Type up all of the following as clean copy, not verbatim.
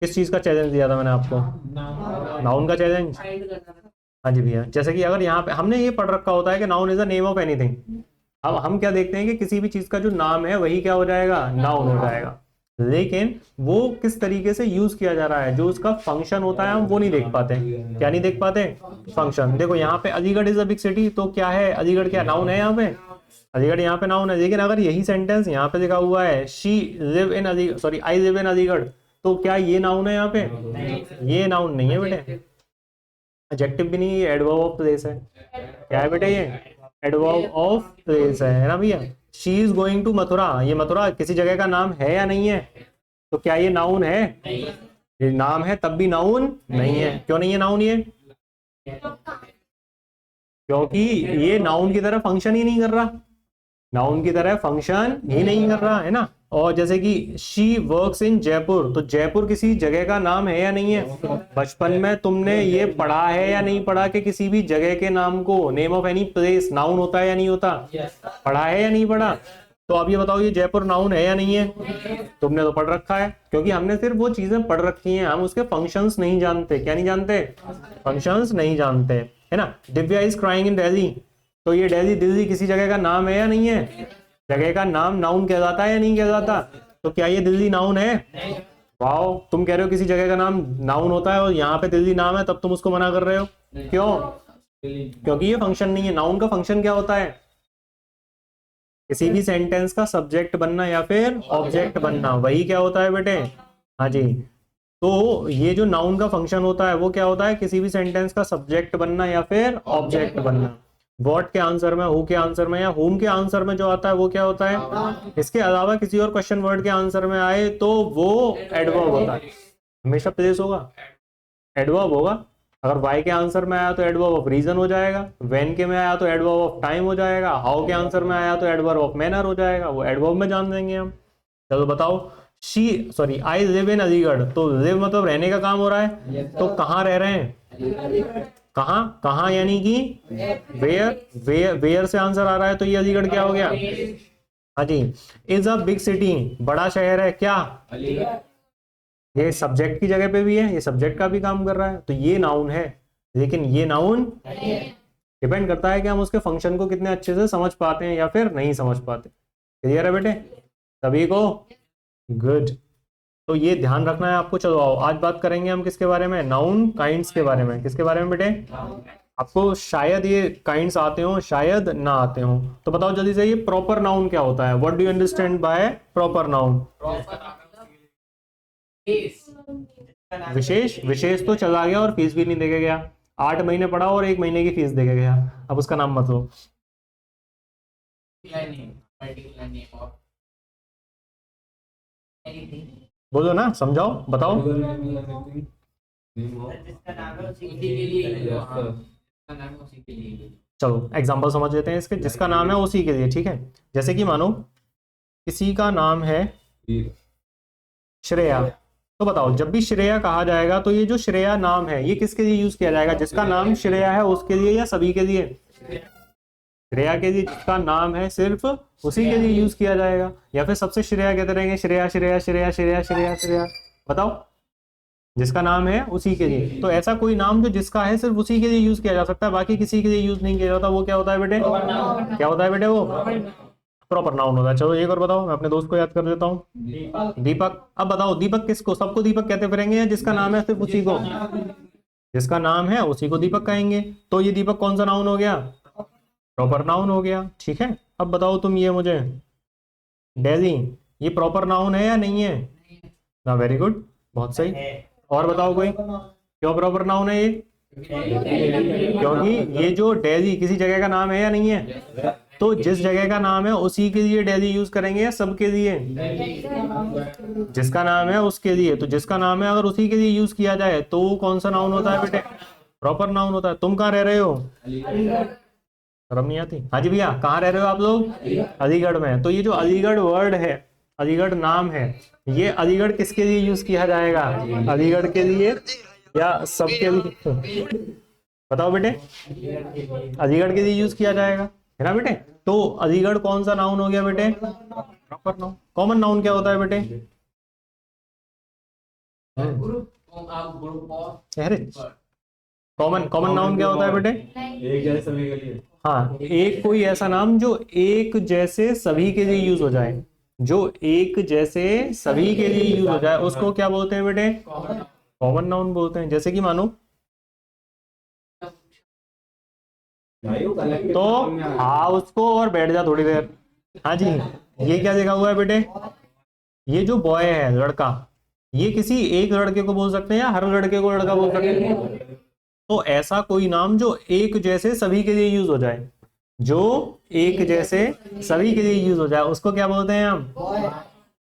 किस चीज का चैलेंज दिया था मैंने आपको? नाउन का चैलेंज। हाँ जी भैया, जैसे कि अगर यहाँ पे हमने ये पढ़ रखा होता है कि noun is the name of anything. अब हम क्या देखते हैं कि किसी भी चीज का जो नाम है वही क्या हो जाएगा, नाउन हो जाएगा। लेकिन वो किस तरीके से यूज किया जा रहा है, जो उसका फंक्शन होता है हम वो नहीं देख पाते। क्या नहीं देख पाते? फंक्शन। देखो यहाँ पे Aligarh is a big city, तो क्या है, अलीगढ़ क्या नाउन है यहाँ पे? अलीगढ़ यहाँ पे नाउन है। लेकिन अगर यही सेंटेंस यहाँ पे लिखा हुआ है she live in Aligarh, sorry I live in Aligarh, तो क्या ये नाउन है यहाँ पे? ये नाउन नहीं है बेटे। एडजेक्टिव भी नहीं, ये एडवर्ब ऑफ प्लेस है। क्या है बेटे? ये एडवर्ब ऑफ प्लेस है ना भैया। She is going to Mathura, ये मथुरा किसी जगह का नाम है या नहीं है? तो क्या ये नाउन है? ये नाम है तब भी नाउन नहीं है। क्यों नहीं है नाउन ये? क्योंकि ये नाउन की तरह फंक्शन ही नहीं कर रहा। नाउन की तरह फंक्शन ही नहीं कर रहा है ना। और जैसे कि शी वर्क्स इन जयपुर, तो जयपुर किसी जगह का नाम है या नहीं है? बचपन में तुमने ये पढ़ा है या नहीं पढ़ा कि किसी भी जगह के नाम को, name of any place, noun होता है या नहीं होता? पढ़ा है या नहीं पढ़ा? तो अब ये बताओ, ये जयपुर नाउन है या नहीं है? तुमने तो पढ़ रखा है, क्योंकि हमने सिर्फ वो चीजें पढ़ रखी हैं, हम उसके फंक्शंस नहीं जानते। क्या नहीं जानते? फंक्शंस नहीं जानते, है ना। Divya is crying in Delhi, तो ये दिल्ली, दिल्ली किसी जगह का नाम है या नहीं है? जगह का नाम नाउन कहलाता है या नहीं कहलाता? तो क्या ये दिल्ली नाउन है? वाओ, तुम कह रहे हो किसी जगह का नाम नाउन होता है और यहाँ पे दिल्ली नाम है, तब तुम उसको मना कर रहे हो। क्यों? क्योंकि ये फंक्शन नहीं है। नाउन का फंक्शन क्या होता है? किसी भी सेंटेंस का सब्जेक्ट बनना या फिर ऑब्जेक्ट बनना, वही क्या होता है बेटे? हाँ जी। तो ये जो नाउन का फंक्शन होता है वो क्या होता है? किसी भी सेंटेंस का सब्जेक्ट बनना या फिर ऑब्जेक्ट बनना। व्हाट के आंसर में, हु के आंसर में या होम के आंसर में जो आता है वो क्या होता है? इसके अलावा किसी और क्वेश्चन वर्ड के आंसर में आए तो वो एडवर्ब होता है। हमेशा प्लेस होगा, एडवर्ब होगा। अगर वाई के आंसर में आया तो एडवर्ब ऑफ रीजन हो जाएगा, वेन के में आया तो एडवर्ब ऑफ टाइम हो जाएगा, हाउ के आंसर में आया तो एडवर्ब ऑफ मैनर हो जाएगा। वो एडवर्ब में जान देंगे हम। चलो बताओ, she sorry I live in Aligarh, तो लिव मतलब रहने का काम हो रहा है, तो कहाँ रह रहे हैं? कहाँ कहाँ यानी कि वेयर, वेयर से आंसर आ रहा है, तो ये अलीगढ़ क्या हो गया? हाँ जी। इज अ बिग सिटी, बड़ा शहर है क्या? ये सब्जेक्ट की जगह पे भी है, ये सब्जेक्ट का भी काम कर रहा है, तो ये नाउन है। लेकिन ये नाउन डिपेंड करता है कि हम उसके फंक्शन को कितने अच्छे से समझ पाते हैं या फिर नहीं समझ पाते। क्लियर है बेटे सभी को? गुड। तो ये ध्यान रखना है आपको। चलो आओ, आज बात करेंगे हम किसके बारे में? नाउन काइंड्स के बारे में। किसके बारे में बेटे? आपको शायद ये काइंड्स आते हो, शायद ना आते हो। तो बताओ जल्दी से, ये प्रॉपर नाउन क्या होता है? What do you understand by proper noun? विशेष, विशेष तो चला गया और फीस भी नहीं देके गया। 8 महीने पढ़ा और 1 महीने की फीस देके गया, अब उसका नाम मत लो। बोलो ना, समझाओ, बताओ। चलो एग्जांपल समझ लेते हैं इसके। जिसका नाम है उसी के लिए, ठीक है। जैसे कि मानो किसी का नाम है श्रेया, तो बताओ जब भी श्रेया कहा जाएगा तो ये जो श्रेया नाम है ये किसके लिए यूज किया जाएगा? जिसका नाम श्रेया है उसके लिए या सभी के लिए? श्रेया के लिए, जिसका नाम है सिर्फ उसी के लिए यूज किया जाएगा, या फिर सबसे श्रेया कहते रहेंगे, श्रेया श्रेया श्रेया श्रेया श्रेया श्रेया? बताओ। जिसका नाम है उसी के लिए, तो ऐसा कोई नाम जो जिसका है सिर्फ उसी के लिए यूज किया जा सकता है, बाकी किसी के लिए यूज नहीं किया जाता, वो क्या होता है बेटे? क्या होता है बेटे? वो प्रॉपर नाउन होता है। चलो एक और बताओ, मैं अपने दोस्त को याद कर देता हूँ। दीपक। अब बताओ दीपक किसको, सबको दीपक कहते फिरेंगे या जिसका नाम है सिर्फ उसी को? जिसका नाम है उसी को दीपक कहेंगे। तो ये दीपक कौन सा नाउन हो गया? प्रॉपर नाउन हो गया, ठीक है। अब बताओ तुम ये मुझे, डेली, ये प्रॉपर नाउन है या नहीं है? ना, वेरी गुड, बहुत सही। और बताओ कोई, क्यों प्रॉपर नाउन है ये? क्योंकि ये जो डेली किसी जगह का नाम है या नहीं है? तो जिस जगह का नाम है उसी के लिए डेली यूज करेंगे या सबके लिए? जिसका नाम है उसके लिए। तो जिसका नाम है अगर उसी के लिए यूज किया जाए तो वो कौन सा नाउन होता है बेटे? प्रॉपर नाउन होता है। तुम कहाँ रह रहे हो? शर्म नहीं आती? हाँ जी भैया, कहाँ रह रहे हो आप लोग? अलीगढ़ में। तो ये जो अलीगढ़ वर्ड है, अलीगढ़ नाम है, ये अलीगढ़ किसके लिए यूज किया जाएगा? अलीगढ़ के लिए या सबके लिए? बताओ बेटे। अलीगढ़ के लिए यूज किया जाएगा, है ना बेटे। तो अलीगढ़ कौन सा नाउन हो गया बेटे? Proper noun. कॉमन नाउन क्या होता है बेटे? अरे कॉमन कॉमन नाउन क्या होता है बेटे? एक जैसे सभी के लिए। हाँ, एक कोई ऐसा नाम जो एक जैसे सभी के लिए यूज हो जाए, जो एक जैसे सभी के लिए यूज हो जाए, उसको क्या बोलते हैं बेटे? कॉमन नाउन बोलते हैं। जैसे कि मानो तो हाँ उसको और बैठ जा थोड़ी देर। हाँ जी, ये क्या लिखा हुआ है बेटे? ये जो बॉय है, लड़का, ये किसी एक लड़के को बोल सकते हैं या हर लड़के को लड़का बोल सकते हैं? तो ऐसा कोई नाम जो एक जैसे सभी के लिए यूज हो जाए, जो एक जैसे सभी के लिए यूज हो जाए, उसको क्या बोलते हैं हम?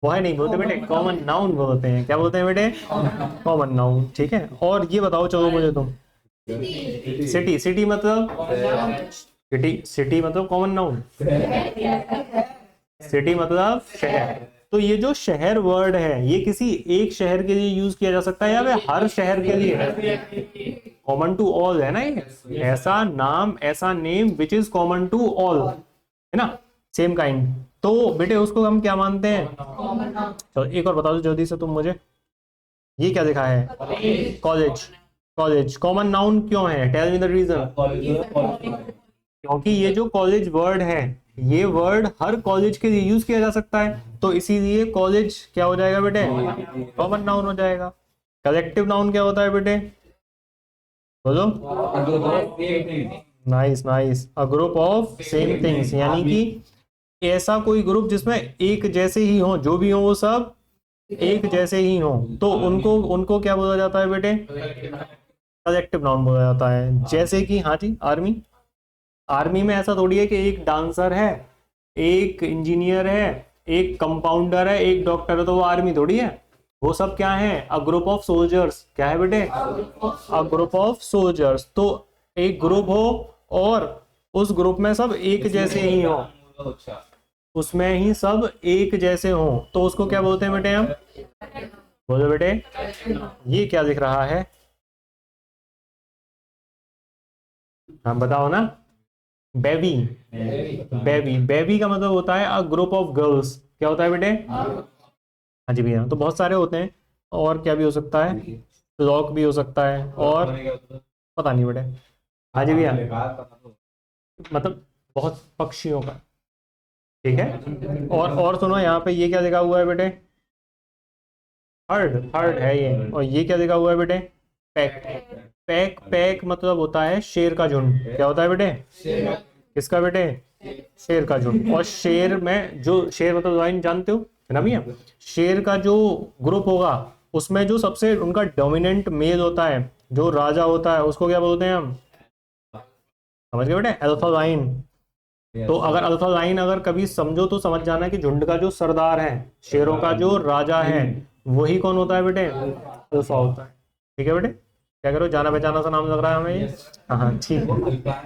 बॉय नहीं बोलते बेटे, कॉमन नाउन बोलते हैं। क्या बोलते हैं बेटे? Common noun. ठीक है, और ये बताओ चलो मुझे तुम, सिटी, सिटी मतलब सिटी मतलब कॉमन नाउन, सिटी मतलब शहर। तो ये जो शहर वर्ड है, ये किसी एक शहर के लिए यूज किया जा सकता है या वे हर शहर के लिए? कॉमन टू ऑल है ना ये, ऐसा नाम, ऐसा name which is common to all, है ना, सेम काइंड। तो बेटे उसको हम क्या मानते हैं? चलो एक और बता दो जल्दी से तुम मुझे, ये क्या लिखा है? कॉलेज। कॉलेज कॉमन नाउन क्यों है? Tell me the reason. क्योंकि ये जो कॉलेज वर्ड है, ये वर्ड हर कॉलेज के लिए यूज किया जा सकता है, तो इसीलिए कॉलेज क्या हो जाएगा बेटे? कॉमन नाउन हो जाएगा। कलेक्टिव नाउन क्या होता है बेटे? बोलो। Nice nice, a group of same things, यानी कि ऐसा कोई ग्रुप जिसमें एक जैसे ही हो, जो भी हो वो सब एक जैसे ही हो, तो उनको उनको क्या बोला जाता है बेटे? कलेक्टिव नाउन बोला जाता है। जैसे कि हाँ जी, आर्मी। आर्मी में ऐसा थोड़ी है कि एक डांसर है, एक इंजीनियर है, एक कंपाउंडर है, एक डॉक्टर है, तो वो आर्मी थोड़ी है। वो सब क्या है? A group of soldiers. क्या है बेटे? A group of soldiers. तो एक ग्रुप हो और उस ग्रुप में सब एक जैसे ही हो, उसमें ही सब एक जैसे हो, तो उसको क्या बोलते हैं बेटे हम? बोलो बेटे, ये क्या दिख रहा है? हम बताओ ना। बेबी। बेबी, बेबी का मतलब होता है अ ग्रुप ऑफ गर्ल्स। क्या होता है बेटे? हाँ जी भैया, तो बहुत सारे होते हैं। और क्या भी हो सकता है? फ्लॉक भी हो सकता है, और पता नहीं बेटे। हाँ जी भैया, मतलब बहुत पक्षियों का। ठीक है, और सुनो यहाँ पे ये क्या लिखा हुआ है बेटे? हर्ड, हर्ड है ये। और ये क्या लिखा हुआ है बेटे? पैक। पैक, पैक मतलब होता है शेर का झुंड। क्या होता है बेटे? किसका बेटे? शेर का झुंड। और शेर में जो, शेर मतलब लाइन जानते हो है ना भैया? शेर का जो ग्रुप होगा, उसमें जो सबसे उनका डोमिनेंट मेल होता है, जो राजा होता है, उसको क्या बोलते हैं हम? समझ गए बेटे? Alpha line. तो अगर अल्फा लाइन अगर कभी समझो तो समझ जाना कि झुंड का जो सरदार है, शेरों का जो राजा है, वही कौन होता है बेटे? अल्फा होता है। ठीक है बेटे, क्या करो, जाना पहचाना सा नाम लग रहा है हमें ये। हाँ हाँ ठीक है,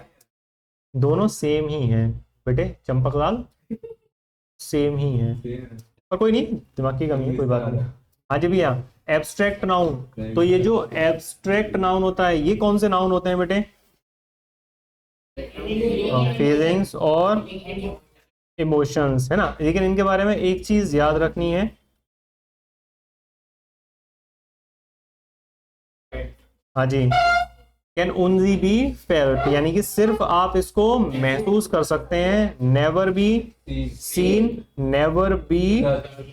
दोनों सेम ही है बेटे, चंपक लाल, सेम ही है। पर कोई नहीं, दिमाग की कमी है, कोई बात नहीं। हाँ जी भैया, एब्स्ट्रैक्ट नाउन। तो ये जो एब्स्ट्रैक्ट नाउन होता है, ये कौन से नाउन होते हैं बेटे? फीलिंग्स और इमोशंस, है ना। लेकिन इनके बारे में एक चीज याद रखनी है। हाँ जी, कैन ओनली बी फेल्ट, यानी कि सिर्फ आप इसको महसूस कर सकते हैं। Never be seen, never be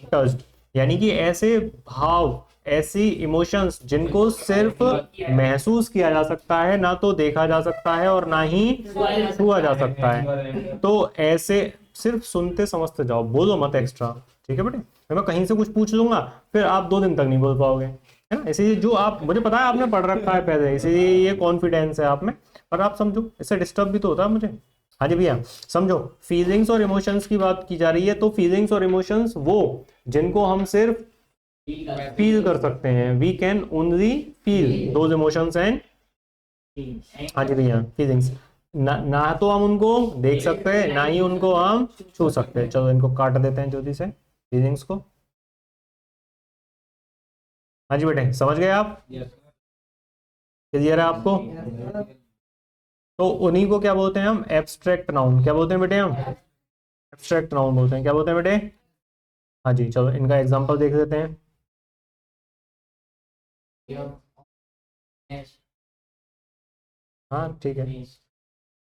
touched, यानी कि ऐसे भाव, ऐसी इमोशंस जिनको सिर्फ महसूस किया जा सकता है, ना तो देखा जा सकता है और ना ही छुआ जा सकता है। तो ऐसे सिर्फ सुनते समझते जाओ, बोलो मत एक्स्ट्रा। ठीक है बेटे, मैं कहीं से कुछ पूछ लूंगा, फिर आप 2 दिन तक नहीं बोल पाओगे, है ना। इसीलिए जो आप, मुझे पता है आपने पढ़ रखा है पहले, इसीलिए ये कॉन्फिडेंस है आप में, पर आप समझो, इससे डिस्टर्ब भी तो होता है मुझे। हाँ जी भैया, समझो, फीलिंग्स और इमोशंस की बात की जा रही है, तो फीलिंग्स और इमोशंस वो जिनको हम सिर्फ फील कर सकते हैं, we can only feel those emotions and, हाँ जी भैया, फीलिंग्स। ना तो हम उनको देख सकते हैं, ना ही उनको हम छू सकते हैं। चलो इनको काट देते हैं जल्दी से, फीलिंग्स को। हाँ जी बेटे, समझ गए आप? क्लियर है आपको? तो उन्हीं को क्या बोलते हैं हम? Abstract noun. क्या बोलते हैं बेटे हम? एब्स्ट्रैक्ट नाउन बोलते हैं। क्या बोलते हैं बेटे? हाँ जी, चलो इनका एग्जांपल देख लेते हैं। हाँ ठीक है।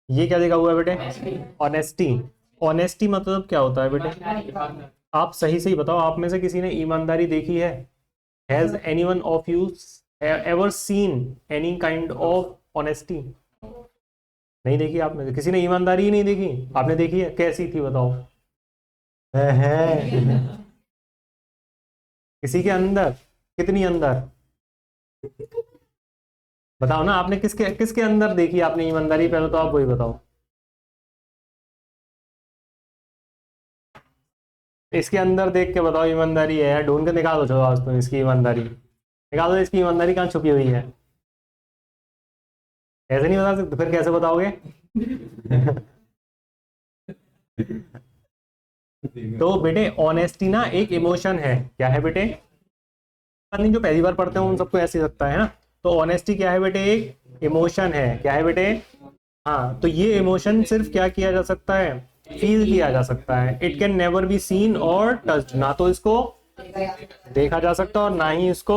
ये क्या लिखा हुआ है बेटे? ऑनेस्टी। ऑनेस्टी मतलब क्या होता है बेटे? आप सही सही बताओ, आप में से किसी ने ईमानदारी देखी है? Has anyone of you ever seen any kind of honesty? नहीं देखी आप में से किसी ने ईमानदारी ही नहीं देखी? आपने देखी है? कैसी थी बताओ? है। किसी के अंदर? कितनी अंदर? बताओ ना, आपने किसके किसके अंदर देखी आपने ईमानदारी? पहले तो आप वही बताओ। इसके अंदर देख के बताओ ईमानदारी है यार, ढूंढ के निकालो। चलो आज तुम इसकी ईमानदारी निकालो, इसकी ईमानदारी कहाँ छुपी हुई है? ऐसे नहीं बता सकते, फिर कैसे बताओगे? तो बेटे ऑनेस्टी ना एक इमोशन है। क्या है बेटे? नहीं, जो पहली बार पढ़ते हो उन सबको ऐसे ही लगता है ना। तो ऑनेस्टी क्या है बेटे? एक इमोशन है। क्या है बेटे? हाँ, तो ये इमोशन सिर्फ क्या किया जा सकता है? फील किया जा सकता है। It can never be seen और टच्ड। ना तो इसको देखा जा सकता और ना ही इसको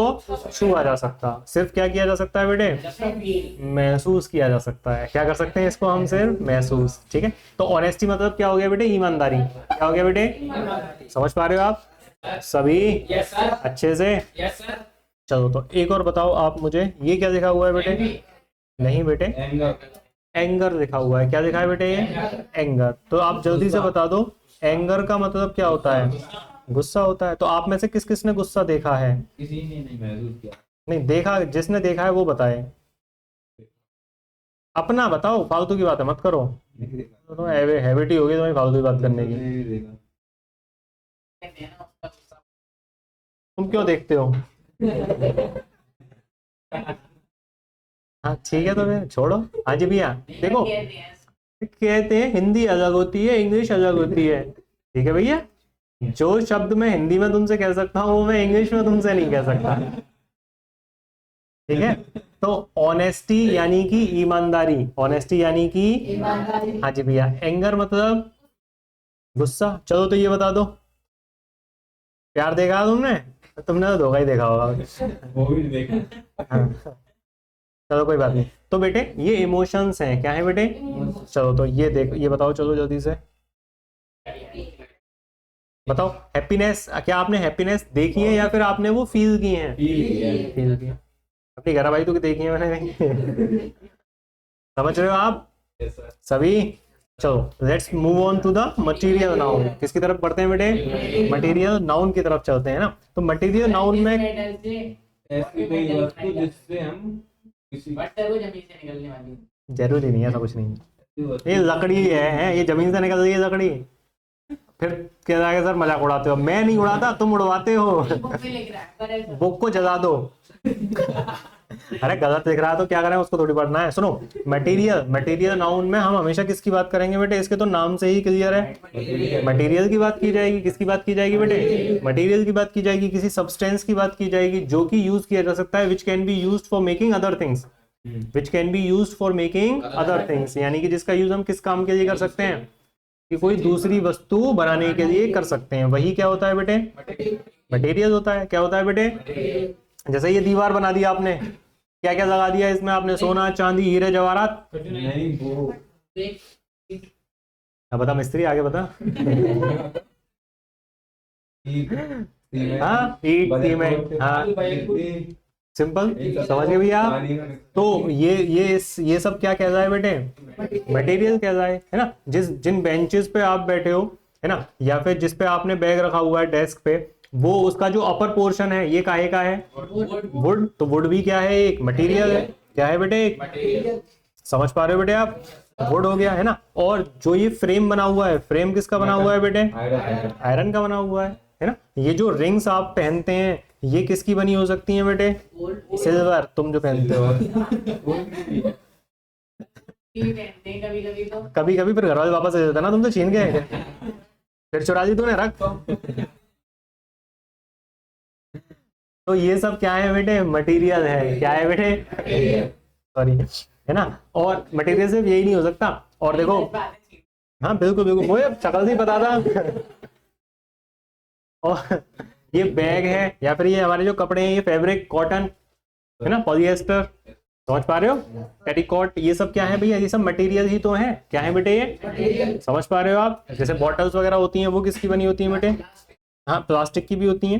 छुआ जा सकता। सिर्फ क्या किया जा सकता है बेटे? महसूस किया जा सकता है। क्या कर सकते हैं इसको हम? सिर्फ महसूस। ठीक है, तो ऑनेस्टी मतलब क्या हो गया बेटे? ईमानदारी। क्या हो गया बेटे? समझ पा रहे हो आप सभी? अच्छे से। चलो तो एक और बताओ आप मुझे, ये क्या लिखा हुआ है बेटे? नहीं बेटे, एंगर लिखा हुआ है। क्या लिखा है बेटे? ये एंगर। तो आप जल्दी से बता दो, एंगर का मतलब क्या होता है? गुस्सा होता है। तो आप में से किस किस ने गुस्सा देखा है? किसी ने नहीं महसूस किया। नहीं देखा, जिसने देखा है वो बताए। अपना बताओ, फालतू की बात है मत करो। नहीं देखा। तो हैबिट ही होगी तुम्हें फालतू की बात करने की। नहीं देखा। तुम क्यों देखते हो? हाँ ठीक है, तो फिर छोड़ो। हाँ जी भैया देखो, कहते हैं हिंदी अलग होती है, इंग्लिश अलग होती है। ठीक है भैया, जो शब्द मैं हिंदी में तुमसे कह सकता हूँ वो मैं इंग्लिश में तुमसे नहीं कह सकता। ठीक है, तो ऑनेस्टी यानी कि ईमानदारी। ऑनेस्टी यानी कि हाँ जी भैया। एंगर मतलब गुस्सा। चलो तो ये बता दो, प्यार देखा तुमने? तुमने तो धोखा ही देखा होगा। वो भी देखा। हाँ, चलो कोई बात नहीं। तो बेटे ये इमोशंस हैं। क्या है बेटे? चलो तो ये देखो, ये बताओ चलो जल्दी से बताओ। हैप्पीनेस, क्या आपने हैप्पीनेस देखी है या फिर आपने वो फील की है? फील की। अपनी घर भाई तो देखी है मैंने कहीं। समझ रहे हो आप सभी? चलो let's move on to the material noun. किसकी तरफ बढ़ते हैं बेटे? मटेरियल नाउन की तरफ चलते हैं ना। तो मटेरियल नाउन में ऐसी कोई वस्तु जिससे हम किसी जरूरी नहीं है, ऐसा कुछ नहीं है। ये लकड़ी है, ये जमीन से निकल रही है लकड़ी। फिर कह रहा है सर मजाक उड़ाते हो। मैं नहीं उड़ाता, तुम उड़वाते हो। बुक को जला दो। अरे गलत लिख रहा है तो क्या करें, उसको थोड़ी पढ़ना है। सुनो, मटेरियल, मटेरियल नाउन में हम हमेशा किसकी बात करेंगे बेटे? इसके तो नाम से ही क्लियर है, मटेरियल की बात की जाएगी। किसकी बात की जाएगी बेटे? मटेरियल की बात की जाएगी। किसी सब्सटेंस की बात की जाएगी जो कि यूज किया जा सकता है, which can be used for making other things. Which can be used for making other things, यानी कि जिसका यूज हम किस काम के लिए कर सकते हैं? कि कोई दूसरी वस्तु बनाने के लिए कर सकते हैं। वही क्या होता है बेटे? मटेरियल होता है। क्या होता है बेटे? जैसे ये दीवार बना दिया आपने, क्या क्या लगा दिया इसमें आपने? सोना, चांदी, हीरे, जवाहरात। नहीं वो अब बता मिस्त्री, आगे बता। हाँ ईट, सीमेंट। हाँ सिंपल, समझ गए भैया आप? तो ये सब क्या कहता है बेटे? मटेरियल कहता है ना। जिन बेंचेस पे आप बैठे हो है ना, या फिर जिस पे आपने बैग रखा हुआ है डेस्क पे, वो उसका जो अपर पोर्शन है ये काहे का है? वुड। तो वुड भी क्या है? एक मटेरियल है। क्या है बेटे? एक। समझ पा रहे हो बेटे आप? वुड हो गया है ना। और जो ये फ्रेम बना हुआ है, फ्रेम किसका बना हुआ है बेटे? आयरन का बना हुआ है ना। ये जो रिंग्स आप पहनते हैं ये किसकी बनी हो सकती हैं बेटे? सिल्वर। तुम जो पहनते हो कभी कभी फिर घर वाले वापस दे देता ना, तुमसे छीन के फिर चुरा ली तूने, रख। तो ये सब क्या है बेटे? मटेरियल है। क्या है बेटे? सॉरी, है ना। और मटेरियल सिर्फ यही नहीं हो सकता। और देखो, हाँ बिल्कुल बिल्कुल, मुझे शक्ल से पता था। और ये बैग है, या फिर ये हमारे जो कपड़े हैं, ये फैब्रिक, कॉटन, है ना, पॉलिएस्टर, समझ पा रहे हो, टेरिकॉट, ये सब क्या है भैया, ये सब मटेरियल ही तो है, क्या है बेटे ये, समझ पा रहे हो आप। जैसे बॉटल्स वगैरह होती हैं वो किसकी बनी होती है बेटे, हाँ प्लास्टिक की भी होती हैं,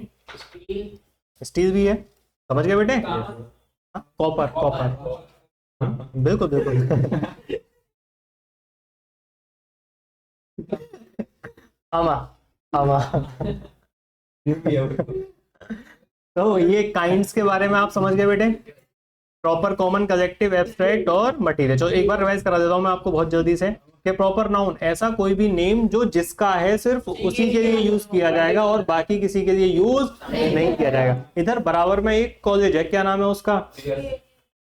स्टील भी है, समझ गए बेटे, हाँ कॉपर, कॉपर, बिल्कुल बिल्कुल आमा, आमा। तो ये काइंड्स के बारे में आप समझ गए बेटे, प्रॉपर, कॉमन, कलेक्टिव, एब्स्ट्रैक्ट और मटेरियल। चलो एक बार रिवाइज करा देता हूं मैं आपको बहुत जल्दी से कि प्रॉपर नाउन ऐसा कोई भी नेम जो जिसका है सिर्फ उसी के लिए यूज किया जाएगा और बाकी किसी के लिए यूज नहीं किया जाएगा। इधर बराबर में एक कॉलेज है, क्या नाम है उसका,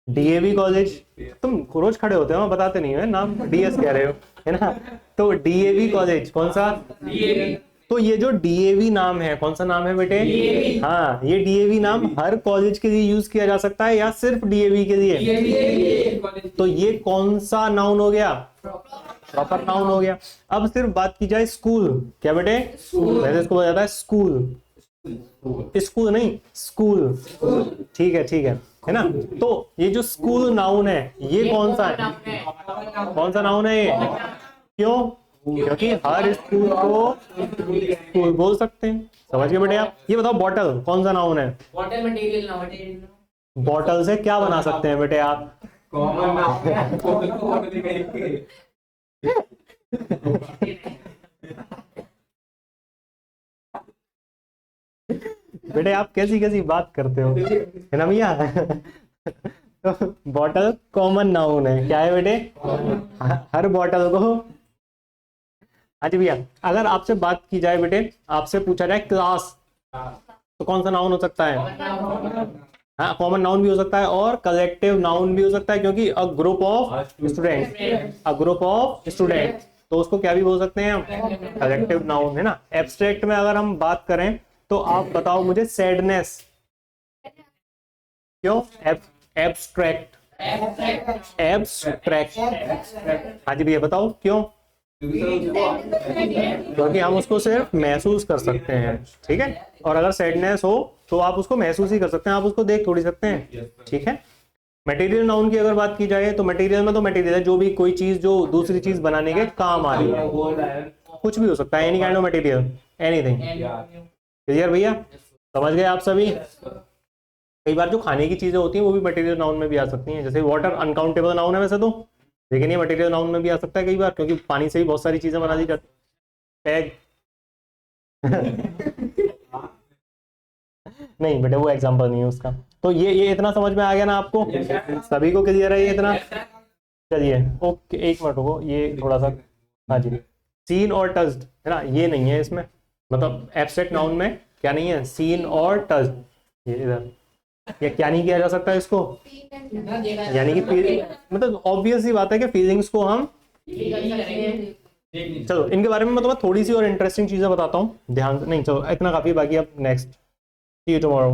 डीएवी कॉलेज। तुम रोज खड़े होते हो बताते नहीं हो नाम, डीएस कह रहे हो है ना, तो डीएवी कॉलेज, कौन सा, तो ये जो डीएवी नाम है, कौन सा नाम है बेटे, हाँ ये डीएवी नाम हर कॉलेज के लिए यूज किया जा सकता है या सिर्फ डीएवी के लिए, तो ये कौन सा नाउन हो गया, प्रॉपर नाउन हो गया। अब सिर्फ बात की जाए स्कूल, क्या बेटे, वैसे इसको बोला जाता है स्कूल, स्कूल नहीं स्कूल, ठीक है ना। तो ये जो स्कूल नाउन है ये कौन सा है, कौन सा नाउन है ये, क्यों, क्योंकि हर स्कूल को स्कूल बोल सकते हैं, समझ गए बेटे आप। ये बताओ बॉटल कौन सा नाउन है, वाटर मटेरियल ना, मटेरियल बॉटल से क्या बना सकते हैं बेटे आप, कॉमन नाउन बेटे आप कैसी कैसी बात करते हो, है ना भैया। तो बॉटल कॉमन नाउन है, क्या है बेटे, हर बॉटल को। अच्छा भैया अगर आपसे बात की जाए बेटे, आपसे पूछा जाए क्लास, तो कौन सा नाउन हो सकता है, हाँ कॉमन नाउन भी हो सकता है और कलेक्टिव नाउन भी हो सकता है, क्योंकि a group of student, a group of student, तो उसको क्या भी बोल सकते हैं हम, कलेक्टिव नाउन, है ना। एब्स्ट्रैक्ट में अगर हम बात करें तो आप बताओ मुझे, सैडनेस, क्यों, एब्स्ट्रैक्ट, एब्स्ट्रैक्ट, हाँ जी भैया बताओ क्यों, क्योंकि हम उसको सिर्फ महसूस कर सकते हैं, ठीक है, और अगर सैडनेस हो तो आप उसको महसूस ही कर सकते हैं, आप उसको देख थोड़ी सकते हैं, ठीक है। मटेरियल नाउन की अगर बात की जाए तो मटेरियल में तो मटेरियल है जो भी कोई चीज जो दूसरी चीज बनाने के काम आ रही है, कुछ भी हो सकता है, any kind of material, anything, clear भैया, समझ गए आप सभी। कई बार जो खाने की चीजें होती हैं वो भी मटेरियल नाउन में भी आ सकती हैं, जैसे वाटर अनकाउंटेबल नाउन है वैसे तो, लेकिन ये मटेरियल नाउन में भी आ सकता है कई बार, क्योंकि पानी से भी बहुत सारी चीजें बना दी जाती, पैग नहीं बेटे वो एग्जांपल नहीं है उसका। तो ये इतना समझ में आ गया ना आपको, सभी को क्लियर है ये इतना, चलिए ओके एक मिनट रुको, ये थोड़ा सा, हाँ जी, सीन और टच्ड है ना, ये नहीं है इसमें, मतलब एब्स्ट्रैक्ट नाउन में क्या नहीं है, सीन और टच्ड, ये इधर, ये क्या नहीं किया जा सकता इसको, यानी कि मतलब ऑब्वियस सी बात है कि फीलिंग्स को हम, चलो इनके बारे में मैं तुम्हें थोड़ी सी और इंटरेस्टिंग चीजें बताता हूँ, ध्यान से, नहीं चलो इतना काफी, बाकी अब नेक्स्ट, सी यू टुमारो।